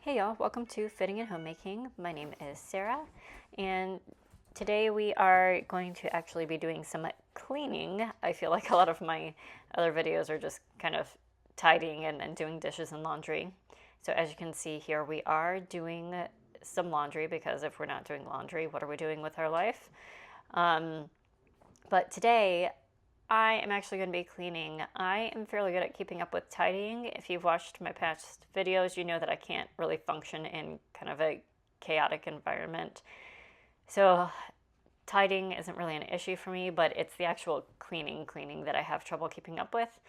Hey y'all, welcome to Fitting and Homemaking. My name is Sarah, and today we are going to actually be doing some cleaning. I feel like a lot of my other videos are just kind of tidying and doing dishes and laundry. So as you can see here, we are doing some laundry because if we're not doing laundry, what are we doing with our life? But today I am actually going to be cleaning. I am fairly good at keeping up with tidying. If you've watched my past videos, you know that I can't really function in kind of a chaotic environment. So tidying isn't really an issue for me, but it's the actual cleaning that I have trouble keeping up with.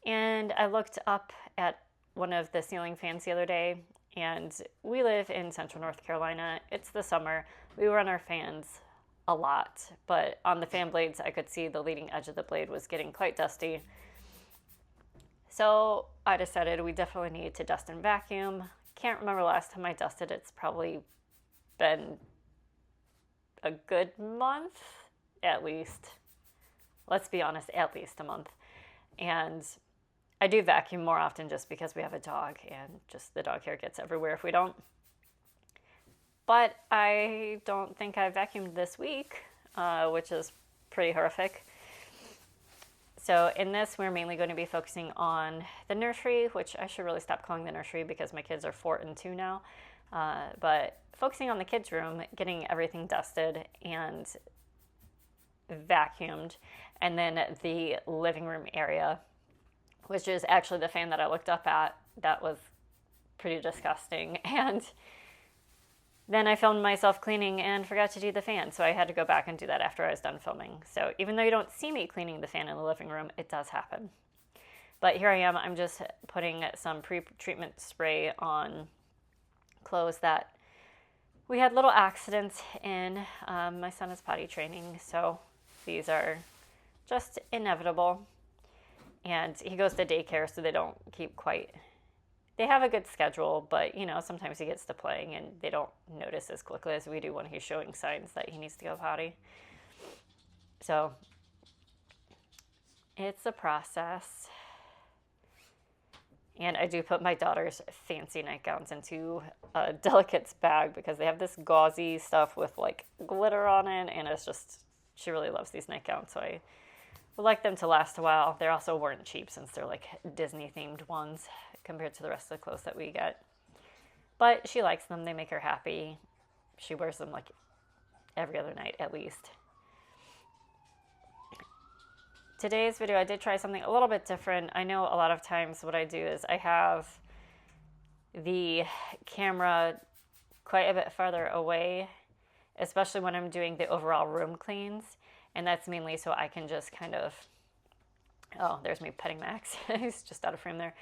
And I looked up at one of the ceiling fans the other day, and we live in central North Carolina. It's the summer. We run our fans a lot, but on the fan blades I could see the leading edge of the blade was getting quite dusty. So I decided we definitely need to dust and vacuum. Can't remember last time I dusted. It's probably been a good month, at least. Let's be honest, at least a month. And I do vacuum more often just because we have a dog and just the dog hair gets everywhere if we don't. But I don't think I vacuumed this week, which is pretty horrific. So in this, we're mainly going to be focusing on the nursery, which I should really stop calling the nursery because my kids are 4 and 2 now. But focusing on the kids' room, getting everything dusted and vacuumed. And then the living room area, which is actually the fan that I looked up at, that was pretty disgusting. And then I filmed myself cleaning and forgot to do the fan, so I had to go back and do that after I was done filming. So even though you don't see me cleaning the fan in the living room, it does happen. But here I am, I'm just putting some pre-treatment spray on clothes that we had little accidents in. My son is potty training, so these are just inevitable. And he goes to daycare, so they don't keep quite... They have a good schedule, but, you know, sometimes he gets to playing and they don't notice as quickly as we do when he's showing signs that he needs to go potty. So it's a process. And I do put my daughter's fancy nightgowns into a Delicate's bag because they have this gauzy stuff with, like, glitter on it, and it's just, she really loves these nightgowns, so I would like them to last a while. They also weren't cheap since they're, like, Disney-themed ones compared to the rest of the clothes that we get. But she likes them. They make her happy. She wears them like every other night at least. Today's video, I did try something a little bit different. I know a lot of times what I do is I have the camera quite a bit farther away, especially when I'm doing the overall room cleans. And that's mainly so I can just kind of... Oh, there's me petting Max. He's just out of frame there.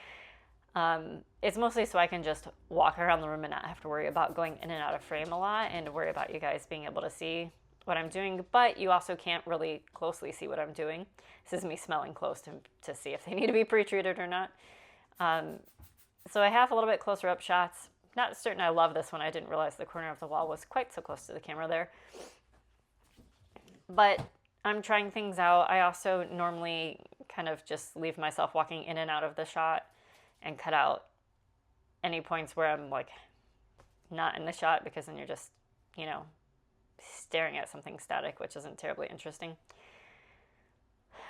It's mostly so I can just walk around the room and not have to worry about going in and out of frame a lot and worry about you guys being able to see what I'm doing, but you also can't really closely see what I'm doing. This is me smelling close to see if they need to be pre-treated or not. So I have a little bit closer up shots. Not certain I love this one. I didn't realize the corner of the wall was quite so close to the camera there. But I'm trying things out. I also normally kind of just leave myself walking in and out of the shot and cut out any points where I'm like not in the shot, because then you're just, you know, staring at something static, which isn't terribly interesting.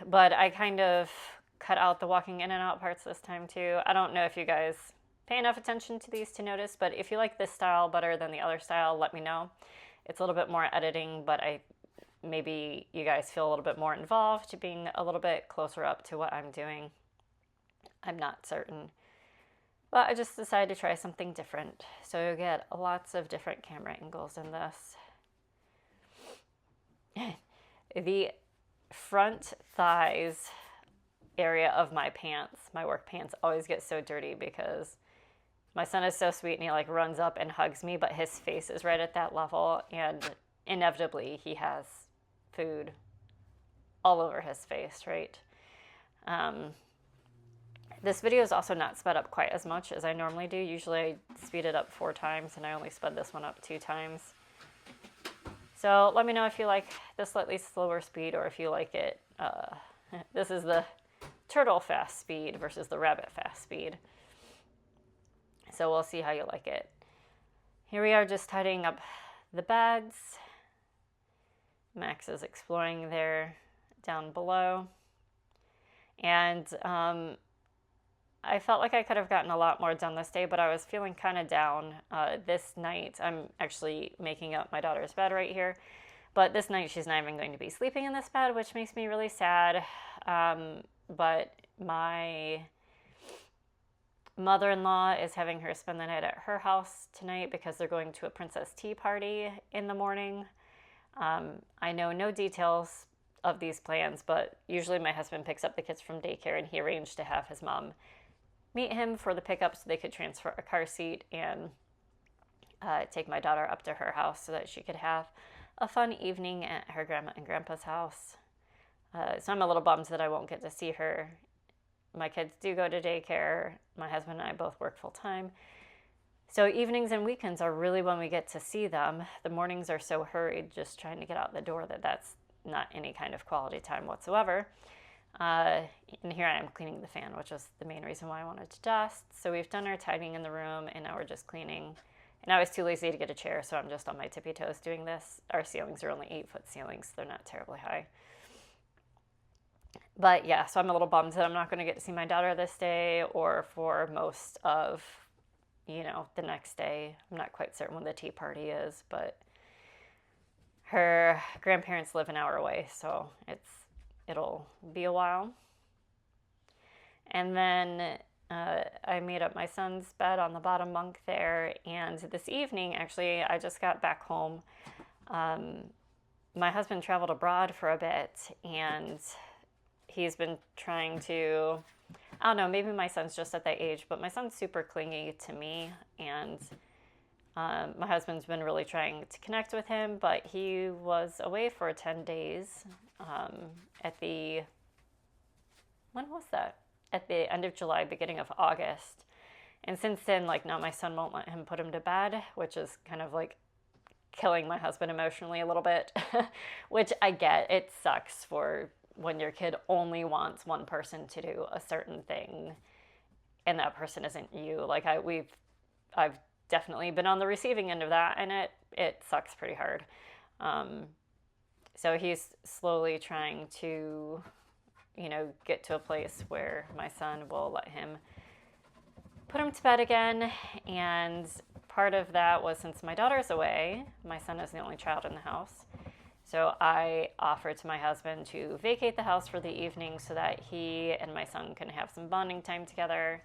But I kind of cut out the walking in and out parts this time too. I don't know if you guys pay enough attention to these to notice, but if you like this style better than the other style, let me know. It's a little bit more editing, but maybe you guys feel a little bit more involved, being a little bit closer up to what I'm doing. I'm not certain. But I just decided to try something different. So you'll get lots of different camera angles in this. The front thighs area of my pants, my work pants, always get so dirty because my son is so sweet and he like runs up and hugs me, but his face is right at that level, and inevitably he has food all over his face, right? This video is also not sped up quite as much as I normally do. Usually I speed it up 4 times, and I only sped this one up 2 times. So let me know if you like the slightly slower speed, or if you like it. This is the turtle fast speed versus the rabbit fast speed. So we'll see how you like it. here we are just tidying up the beds. Max is exploring there down below. And I felt like I could have gotten a lot more done this day, but I was feeling kind of down this night. I'm actually making up my daughter's bed right here. But this night she's not even going to be sleeping in this bed, which makes me really sad. But my mother-in-law is having her spend the night at her house tonight because they're going to a princess tea party in the morning. I know no details of these plans, but usually my husband picks up the kids from daycare, and he arranged to have his mom meet him for the pickup so they could transfer a car seat and take my daughter up to her house so that she could have a fun evening at her grandma and grandpa's house. So I'm a little bummed that I won't get to see her. My kids do go to daycare. My husband and I both work full time. So evenings and weekends are really when we get to see them. The mornings are so hurried just trying to get out the door that's not any kind of quality time whatsoever. And here I am cleaning the fan, which is the main reason why I wanted to dust. So we've done our tidying in the room, and now we're just cleaning. And I was too lazy to get a chair, so I'm just on my tippy toes doing this. Our ceilings are only 8-foot ceilings, so they're not terribly high. But yeah, so I'm a little bummed that I'm not going to get to see my daughter this day or for most of, the next day. I'm not quite certain when the tea party is, but her grandparents live an hour away, so it'll be a while. And then I made up my son's bed on the bottom bunk there, and this evening, actually, I just got back home. My husband traveled abroad for a bit, and he's been trying to, I don't know, maybe my son's just at that age, but my son's super clingy to me, and my husband's been really trying to connect with him, but he was away for 10 days when was that? At the end of July, beginning of August. And since then, now my son won't let him put him to bed, which is kind of killing my husband emotionally a little bit, which I get. It sucks for when your kid only wants one person to do a certain thing and that person isn't you. I've definitely been on the receiving end of that, and it sucks pretty hard. So he's slowly trying to, get to a place where my son will let him put him to bed again. And part of that was, since my daughter's away, my son is the only child in the house. So I offered to my husband to vacate the house for the evening so that he and my son can have some bonding time together.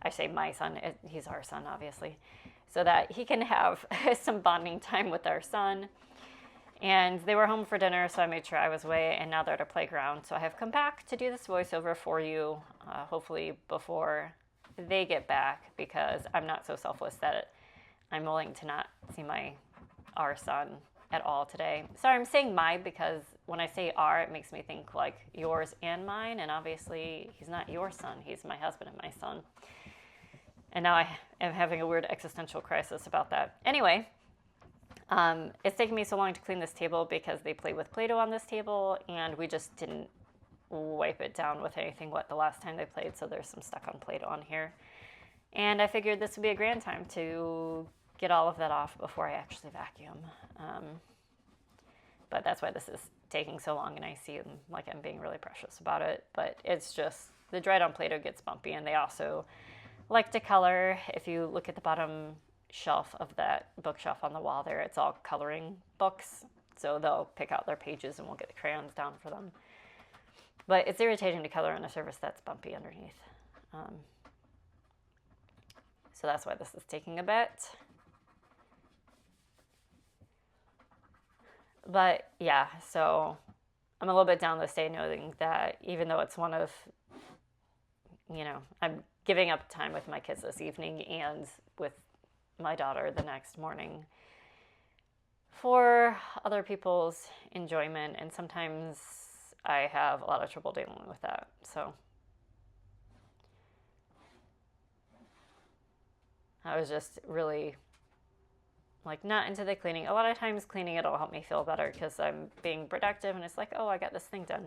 I say my son, he's our son, obviously. So that he can have some bonding time with our son. And they were home for dinner, so I made sure I was away, and now they're at a playground. So I have come back to do this voiceover for you, hopefully before they get back, because I'm not so selfless that I'm willing to not see our son at all today. Sorry, I'm saying my because when I say our, it makes me think like yours and mine, and obviously he's not your son, he's my husband and my son. And now I am having a weird existential crisis about that. Anyway, it's taken me so long to clean this table because they play with Play-Doh on this table, and we just didn't wipe it down with anything wet the last time they played, so there's some stuck on Play-Doh on here. And I figured this would be a grand time to get all of that off before I actually vacuum. But that's why this is taking so long, and I seem like I'm being really precious about it. But it's just, the dried on Play-Doh gets bumpy, and they also like to color. If you look at the bottom shelf of that bookshelf on the wall there, it's all coloring books. So they'll pick out their pages, and we'll get the crayons down for them. But it's irritating to color on a surface that's bumpy underneath. So that's why this is taking a bit. But yeah, so I'm a little bit down this day knowing that even though it's one of, I'm giving up time with my kids this evening and with my daughter the next morning for other people's enjoyment. And sometimes I have a lot of trouble dealing with that. So I was just really not into the cleaning. A lot of times cleaning it'll help me feel better because I'm being productive and it's like, oh, I got this thing done.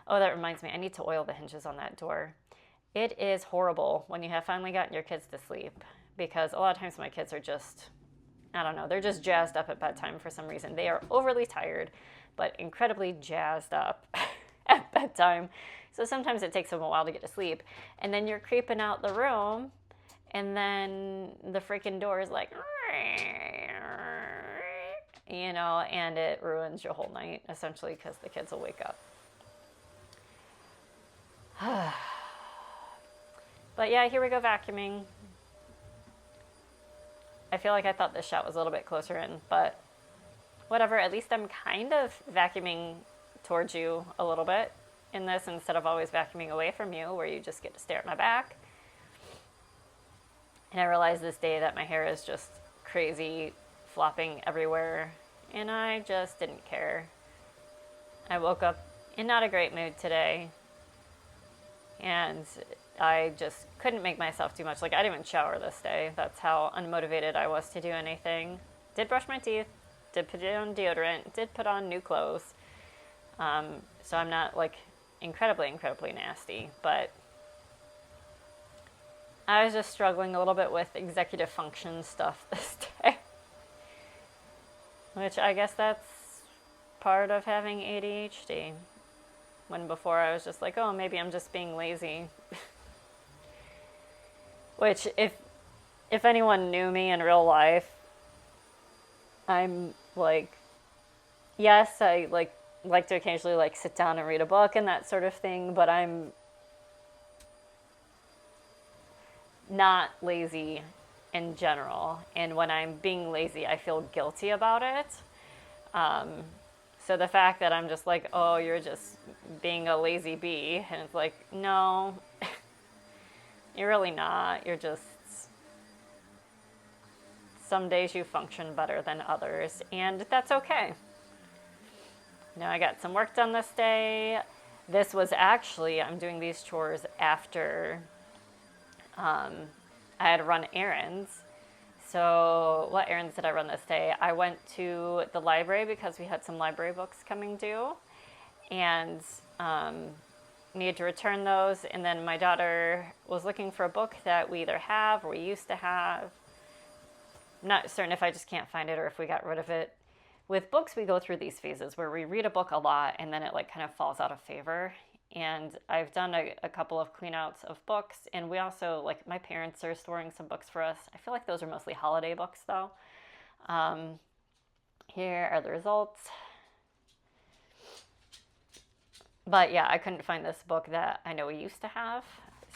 Oh, that reminds me, I need to oil the hinges on that door. It is horrible when you have finally gotten your kids to sleep, because a lot of times my kids are just I don't know, they're just jazzed up at bedtime for some reason. They are overly tired, but incredibly jazzed up at bedtime. So sometimes it takes them a while to get to sleep. And then you're creeping out the room, and then the freaking door is like, you know, and it ruins your whole night, essentially, because the kids will wake up. But yeah, here we go vacuuming. I feel like I thought this shot was a little bit closer in, but whatever. At least I'm kind of vacuuming towards you a little bit in this instead of always vacuuming away from you where you just get to stare at my back. And I realized this day that my hair is just crazy, flopping everywhere, and I just didn't care. I woke up in not a great mood today, and I just couldn't make myself do much. Like, I didn't even shower this day. That's how unmotivated I was to do anything. Did brush my teeth, did put on deodorant, did put on new clothes. So I'm not, like, incredibly nasty, but I was just struggling a little bit with executive function stuff this day. Which I guess that's part of having ADHD. When before I was just like, oh, maybe I'm just being lazy. Which, if anyone knew me in real life, I'm like, yes, I like to occasionally like sit down and read a book and that sort of thing, but I'm not lazy in general. And when I'm being lazy, I feel guilty about it. So the fact that I'm just like, oh, you're just being a lazy bee, and it's like, no, you're really not. You're just, some days you function better than others, and that's okay. Now I got some work done this day. This was actually, I'm doing these chores after I had run errands. So what errands did I run this day? I went to the library because we had some library books coming due, and needed to return those. And then my daughter was looking for a book that we either have or we used to have. I'm not certain if I just can't find it or if we got rid of it. With books, we go through these phases where we read a book a lot and then it like kind of falls out of favor. And I've done a couple of clean outs of books, and we also, like, my parents are storing some books for us. I feel like those are mostly holiday books though. Here are the results. But yeah, I couldn't find this book that I know we used to have,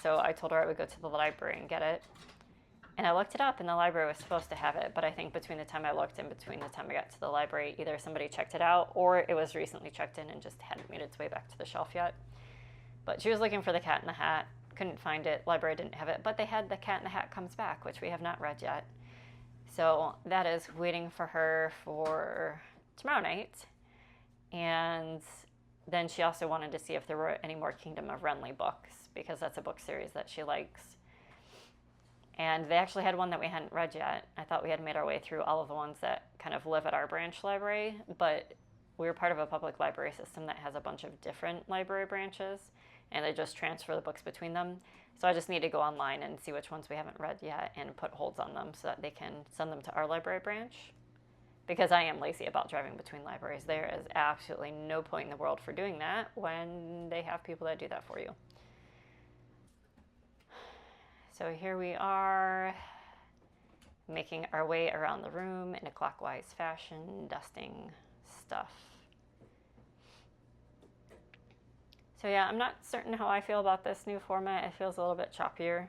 so I told her I would go to the library and get it. And I looked it up, and the library was supposed to have it, but I think between the time I looked and between the time I got to the library, either somebody checked it out or it was recently checked in and just hadn't made its way back to the shelf yet. But she was looking for The Cat in the Hat, couldn't find it, library didn't have it, but they had The Cat in the Hat Comes Back, which we have not read yet. So that is waiting for her for tomorrow night. And then she also wanted to see if there were any more Kingdom of Renly books, because that's a book series that she likes. And they actually had one that we hadn't read yet. I thought we had made our way through all of the ones that kind of live at our branch library, but we're part of a public library system that has a bunch of different library branches, and they just transfer the books between them. So I just need to go online and see which ones we haven't read yet and put holds on them so that they can send them to our library branch. Because I am lazy about driving between libraries. There is absolutely no point in the world for doing that when they have people that do that for you. So here we are, making our way around the room in a clockwise fashion, dusting stuff. So yeah, I'm not certain how I feel about this new format. It feels a little bit choppier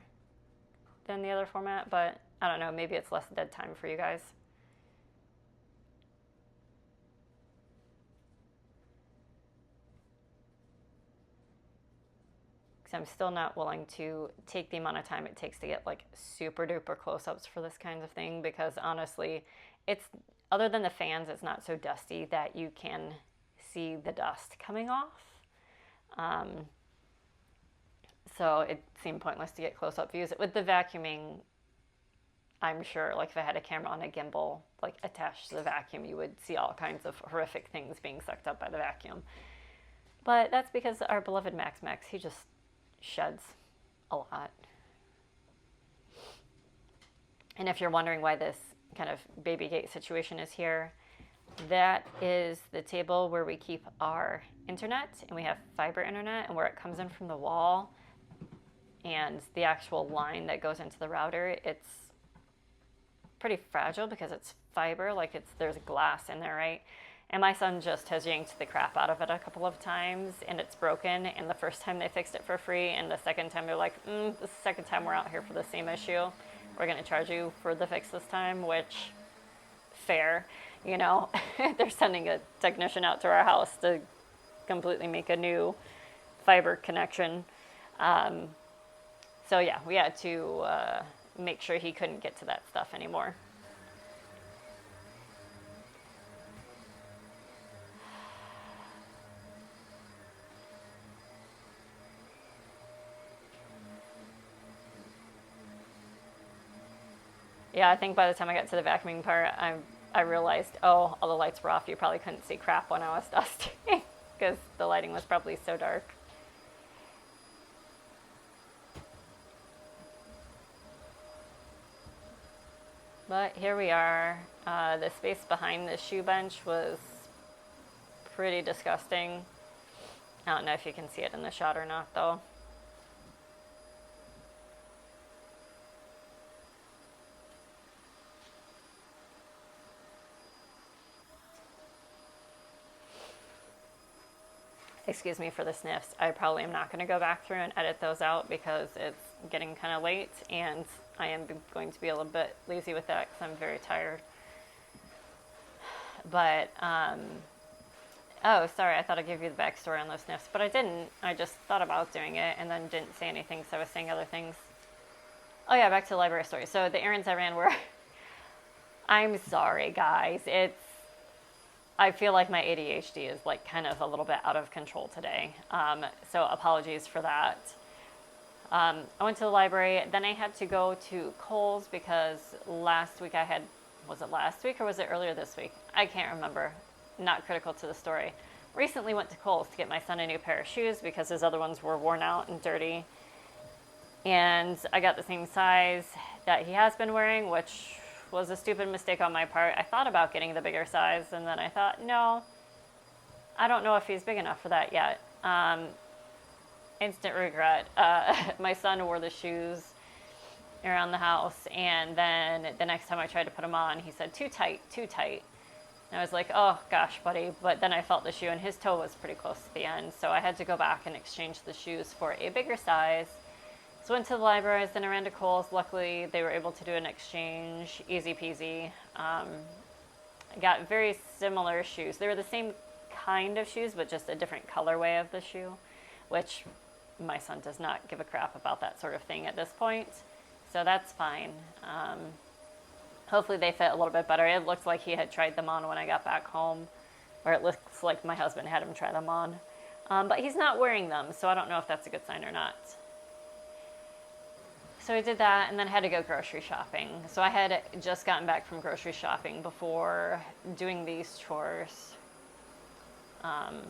than the other format, but I don't know, maybe it's less dead time for you guys. Because I'm still not willing to take the amount of time it takes to get like super duper close-ups for this kind of thing, because honestly, it's, other than the fans, it's not so dusty that you can see the dust coming off. So it seemed pointless to get close-up views. With the vacuuming, I'm sure, like if I had a camera on a gimbal, like attached to the vacuum, you would see all kinds of horrific things being sucked up by the vacuum. But that's because our beloved Max, he just sheds a lot. And if you're wondering why this kind of baby gate situation is here. That is the table where we keep our internet, and we have fiber internet, and where it comes in from the wall and the actual line that goes into the router, it's pretty fragile because it's fiber, like there's glass in there, right? And my son just has yanked the crap out of it a couple of times, and it's broken. And the first time they fixed it for free, and the second time they're like, the second time we're out here for the same issue, we're going to charge you for the fix this time, which, fair, you know. They're sending a technician out to our house to completely make a new fiber connection. So yeah, we had to make sure he couldn't get to that stuff anymore. Yeah, I think by the time I got to the vacuuming part, I realized, oh, all the lights were off. You probably couldn't see crap when I was dusting because the lighting was probably so dark. But here we are. The space behind the shoe bench was pretty disgusting. I don't know if you can see it in the shot or not, though. Excuse me for the sniffs. I probably am not going to go back through and edit those out because it's getting kind of late, and I am going to be a little bit lazy with that because I'm very tired. But, oh, sorry, I thought I'd give you the backstory on those sniffs, but I didn't. I just thought about doing it and then didn't say anything, so I was saying other things. Oh yeah, back to the library story. So the errands I ran were, I'm sorry guys, I feel like my ADHD is like kind of a little bit out of control today. So apologies for that. I went to the library, then I had to go to Kohl's because last week was it last week or was it earlier this week? I can't remember. Not critical to the story. Recently went to Kohl's to get my son a new pair of shoes because his other ones were worn out and dirty. And I got the same size that he has been wearing, which was a stupid mistake on my part. I thought about getting the bigger size, and then I thought, no, I don't know if he's big enough for that yet. Instant regret. My son wore the shoes around the house, and then the next time I tried to put them on, he said, too tight, too tight. And I was like, oh gosh, buddy. But then I felt the shoe, and his toe was pretty close to the end, so I had to go back and exchange the shoes for a bigger size. So went to the libraries, then I ran to Kohl's. Luckily, they were able to do an exchange, easy peasy. I got very similar shoes. They were the same kind of shoes, but just a different colorway of the shoe, which my son does not give a crap about that sort of thing at this point. So that's fine. Hopefully they fit a little bit better. It looks like he had tried them on when I got back home, or it looks like my husband had him try them on. But he's not wearing them, so I don't know if that's a good sign or not. So I did that, and then had to go grocery shopping. So I had just gotten back from grocery shopping before doing these chores. So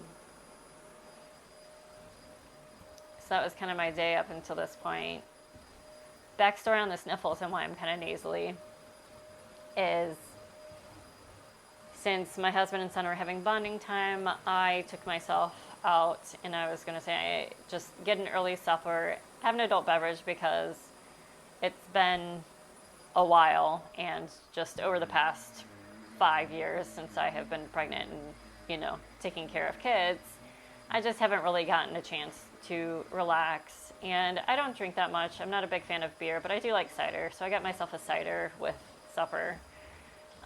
that was kind of my day up until this point. Backstory on the sniffles and why I'm kind of nasally is since my husband and son were having bonding time, I took myself out, and I was going to say just get an early supper, have an adult beverage because it's been a while, and just over the past 5 years since I have been pregnant and, you know, taking care of kids, I just haven't really gotten a chance to relax. And I don't drink that much. I'm not a big fan of beer, but I do like cider. So I got myself a cider with supper.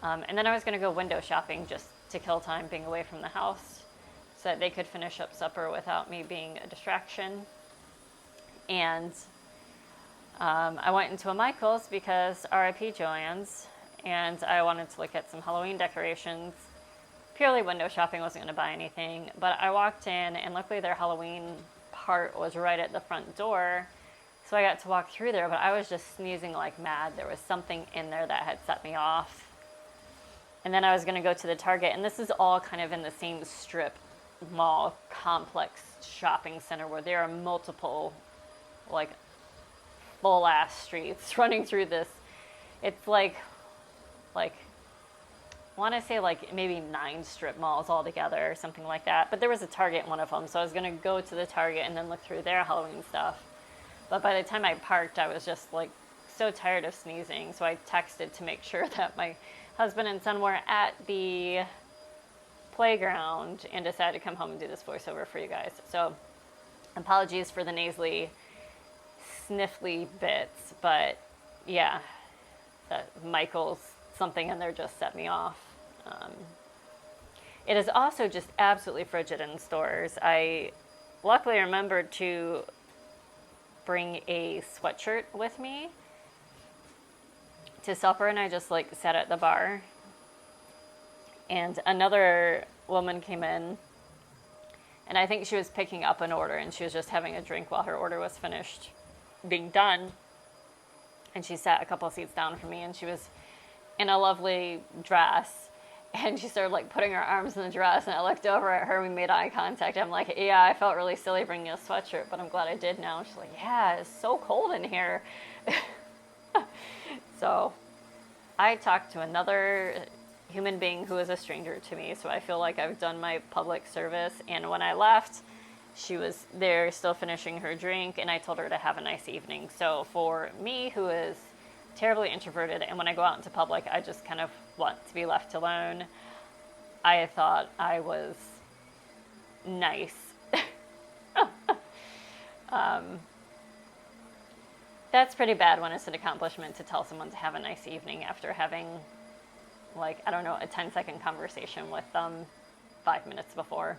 And then I was going to go window shopping just to kill time being away from the house so that they could finish up supper without me being a distraction. And I went into a Michael's because RIP Joann's, and I wanted to look at some Halloween decorations. Purely window shopping, wasn't going to buy anything, but I walked in, and luckily their Halloween part was right at the front door, so I got to walk through there, but I was just sneezing like mad. There was something in there that had set me off. And then I was going to go to the Target, and this is all kind of in the same strip mall complex shopping center where there are multiple, like, full-ass streets running through this. It's like like, I want to say like maybe 9 strip malls altogether or something like that. But there was a Target in one of them, so I was going to go to the Target and then look through their Halloween stuff. But by the time I parked, I was just like so tired of sneezing. So I texted to make sure that my husband and son were at the playground and decided to come home and do this voiceover for you guys. So apologies for the nasally, sniffly bits, but yeah, Michael's something in there just set me off. It is also just absolutely frigid in stores. I luckily remembered to bring a sweatshirt with me to supper, and I just like sat at the bar. And another woman came in, and I think she was picking up an order, and she was just having a drink while her order was finished being done. And she sat a couple seats down from me, and she was in a lovely dress. And she started like putting her arms in the dress, and I looked over at her. We made eye contact. I'm like, yeah, I felt really silly bringing a sweatshirt, but I'm glad I did now. She's like, yeah, it's so cold in here. So I talked to another human being who is a stranger to me, so I feel like I've done my public service. And when I left, she was there still finishing her drink, and I told her to have a nice evening. So for me, who is terribly introverted, and when I go out into public, I just kind of want to be left alone, I thought I was nice. That's pretty bad when it's an accomplishment to tell someone to have a nice evening after having, like, I don't know, a 10-second conversation with them 5 minutes before.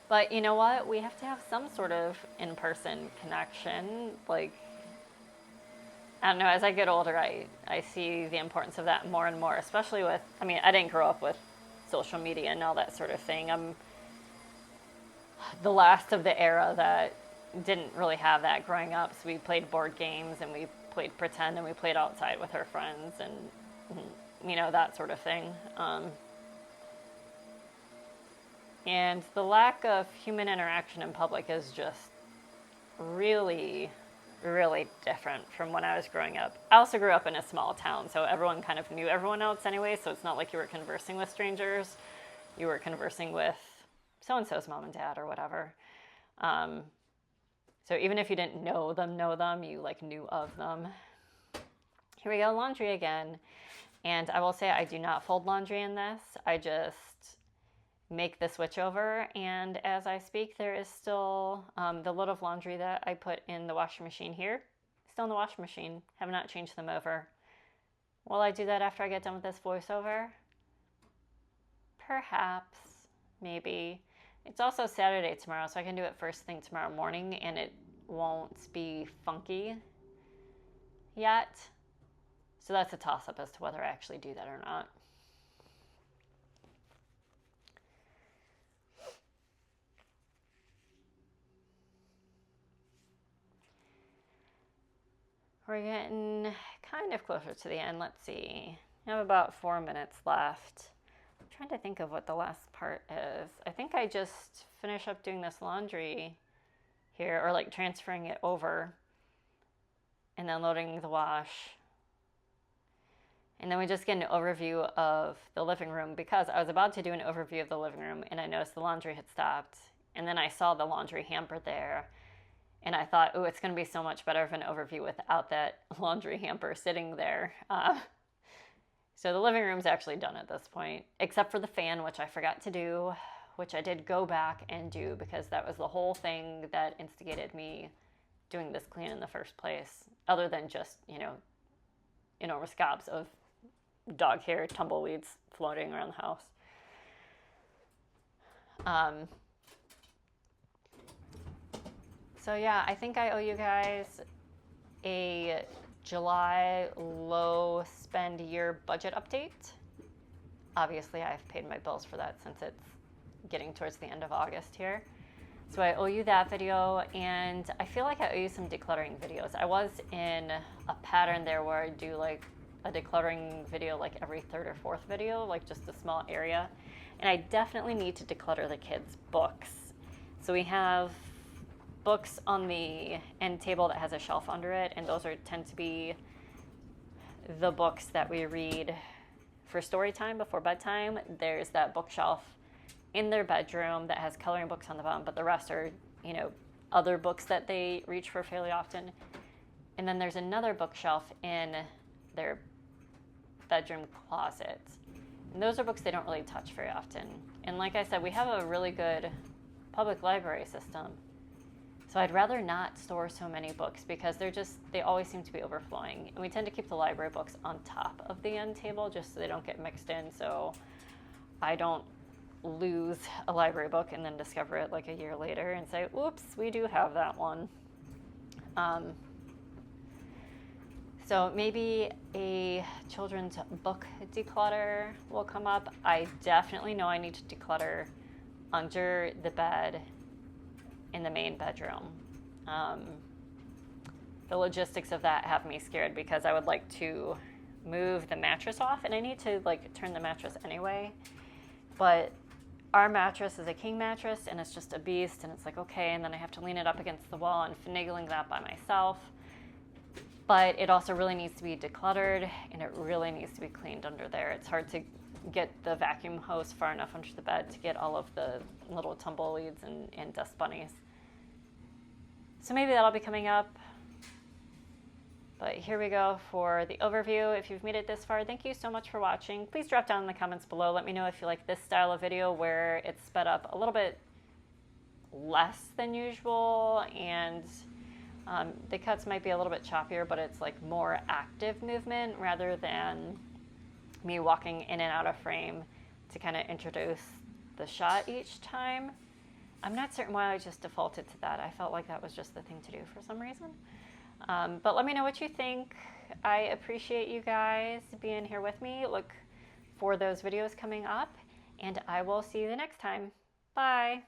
But you know what? We have to have some sort of in-person connection. Like, I don't know, as I get older, I see the importance of that more and more, especially with, I mean, I didn't grow up with social media and all that sort of thing. I'm the last of the era that didn't really have that growing up. So we played board games, and we played pretend, and we played outside with our friends, and, you know, that sort of thing. And the lack of human interaction in public is just really, really different from when I was growing up. I also grew up in a small town, so everyone kind of knew everyone else anyway, so it's not like you were conversing with strangers. You were conversing with so-and-so's mom and dad or whatever. So even if you didn't know them, you like knew of them. Here we go, laundry again. And I will say I do not fold laundry in this. I just make the switch over, and as I speak, there is still the load of laundry that I put in the washing machine here, still in the washing machine. Have not changed them over. Will I do that after I get done with this voiceover? Perhaps, maybe. It's also Saturday tomorrow, so I can do it first thing tomorrow morning, and it won't be funky yet. So that's a toss-up as to whether I actually do that or not. We're getting kind of closer to the end. Let's see. I have about 4 minutes left. I'm trying to think of what the last part is. I think I just finish up doing this laundry here, or like transferring it over, and then loading the wash. And then we just get an overview of the living room, because I was about to do an overview of the living room, and I noticed the laundry had stopped. And then I saw the laundry hamper there. And I thought, oh, it's going to be so much better of an overview without that laundry hamper sitting there. So the living room's actually done at this point, except for the fan, which I forgot to do, which I did go back and do, because that was the whole thing that instigated me doing this clean in the first place, other than just, you know, enormous gobs of dog hair, tumbleweeds floating around the house. So yeah, I think I owe you guys a July low spend year budget update. Obviously, I've paid my bills for that since it's getting towards the end of August here. So I owe you that video, and I feel like I owe you some decluttering videos. I was in a pattern there where I do like a decluttering video like every third or fourth video, like just a small area. And I definitely need to declutter the kids' books. So we have books on the end table that has a shelf under it, and those tend to be the books that we read for story time before bedtime, there's that bookshelf in their bedroom that has coloring books on the bottom, but the rest are, other books that they reach for fairly often. And then there's another bookshelf in their bedroom closet. And those are books they don't really touch very often. And like I said, we have a really good public library system. So I'd rather not store so many books because they always seem to be overflowing. And we tend to keep the library books on top of the end table just so they don't get mixed in, so I don't lose a library book and then discover it like a year later and say, oops, we do have that one. So maybe a children's book declutter will come up. I definitely know I need to declutter under the bed in the main bedroom. The logistics of that have me scared because I would like to move the mattress off, and I need to turn the mattress anyway. But our mattress is a king mattress, and it's just a beast, and it's okay, and then I have to lean it up against the wall and finagling that by myself. But it also really needs to be decluttered, and it really needs to be cleaned under there. It's hard to get the vacuum hose far enough under the bed to get all of the little tumbleweeds and dust bunnies. So maybe that'll be coming up. But here we go for the overview. If you've made it this far, thank you so much for watching. Please drop down in the comments below. Let me know if you like this style of video where it's sped up a little bit less than usual, and the cuts might be a little bit choppier, but it's more active movement rather than me walking in and out of frame to kind of introduce the shot each time. I'm not certain why I just defaulted to that. I felt like that was just the thing to do for some reason. But let me know what you think. I appreciate you guys being here with me. Look for those videos coming up, and I will see you the next time. Bye.